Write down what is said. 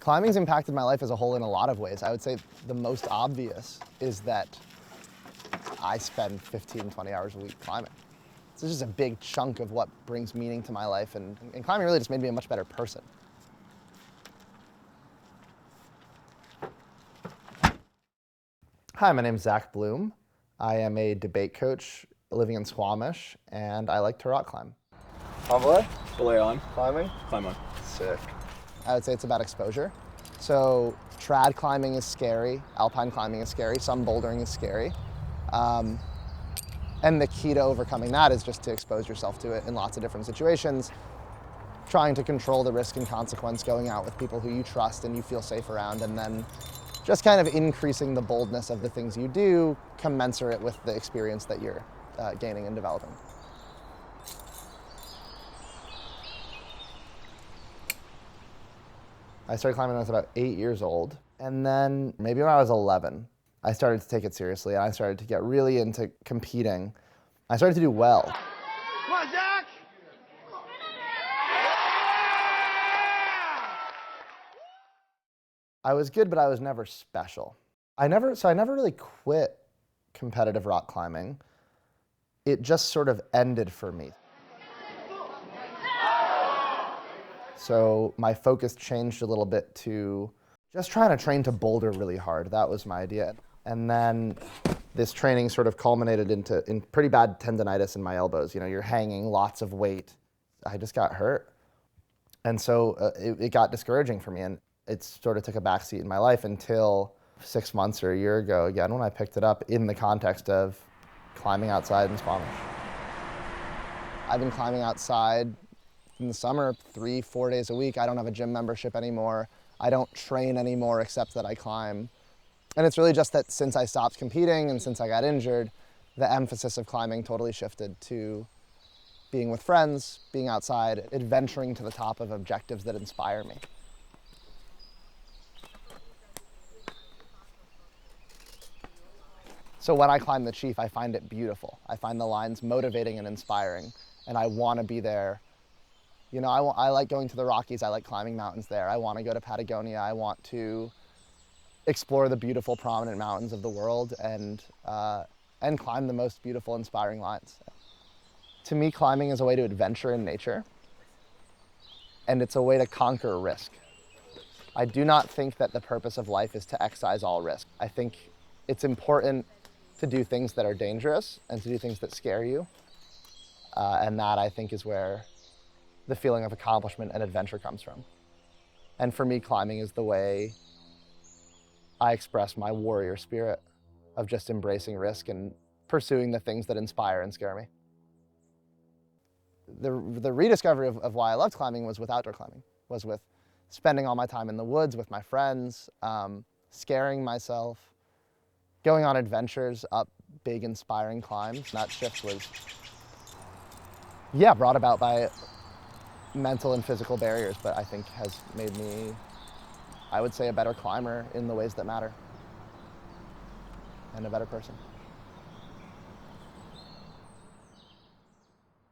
Climbing's impacted my life as a whole in a lot of ways. I would say the most obvious is that I spend 15, 20 hours a week climbing. So it's just a big chunk of what brings meaning to my life, and climbing really just made me a much better person. Hi, my name's Zach Bloom. I am a debate coach living in Squamish, and I like to rock climb. En belay? Belay on. Climbing? Climb on. Sick. I would say it's about exposure. So trad climbing is scary, alpine climbing is scary, some bouldering is scary. And the key to overcoming that is just to expose yourself to it in lots of different situations, trying to control the risk and consequence, going out with people who you trust and you feel safe around, and then just kind of increasing the boldness of the things you do, commensurate with the experience that you're gaining and developing. I started climbing when I was about 8 years old. And then maybe when I was 11, I started to take it seriously and I started to get really into competing. I started to do well. Come on, Zach! I was good, but I was never special. I never really quit competitive rock climbing. It just sort of ended for me. So my focus changed a little bit to just trying to train to boulder really hard. That was my idea. And then this training sort of culminated in pretty bad tendonitis in my elbows. You know, you're hanging lots of weight. I just got hurt. And so it got discouraging for me, and it sort of took a backseat in my life until 6 months or a year ago again when I picked it up in the context of climbing outside in Squamish. I've been climbing outside in the summer 3-4 days a week. I don't have a gym membership anymore. I don't train anymore except that I climb. And it's really just that since I stopped competing and since I got injured, the emphasis of climbing totally shifted to being with friends, being outside, adventuring to the top of objectives that inspire me. So when I climb the Chief, I find it beautiful. I find the lines motivating and inspiring, and I want to be there. You know, I like going to the Rockies. I like climbing mountains there. I want to go to Patagonia. I want to explore the beautiful, prominent mountains of the world and climb the most beautiful, inspiring lines. To me, climbing is a way to adventure in nature, and it's a way to conquer risk. I do not think that the purpose of life is to excise all risk. I think it's important to do things that are dangerous and to do things that scare you, and that, I think, is where the feeling of accomplishment and adventure comes from. And for me, climbing is the way I express my warrior spirit of just embracing risk and pursuing the things that inspire and scare me. The rediscovery of why I loved climbing was with outdoor climbing, was with spending all my time in the woods with my friends, scaring myself, going on adventures up big, inspiring climbs. That shift was, brought about by mental and physical barriers, but I think has made me, I would say, a better climber in the ways that matter, and a better person.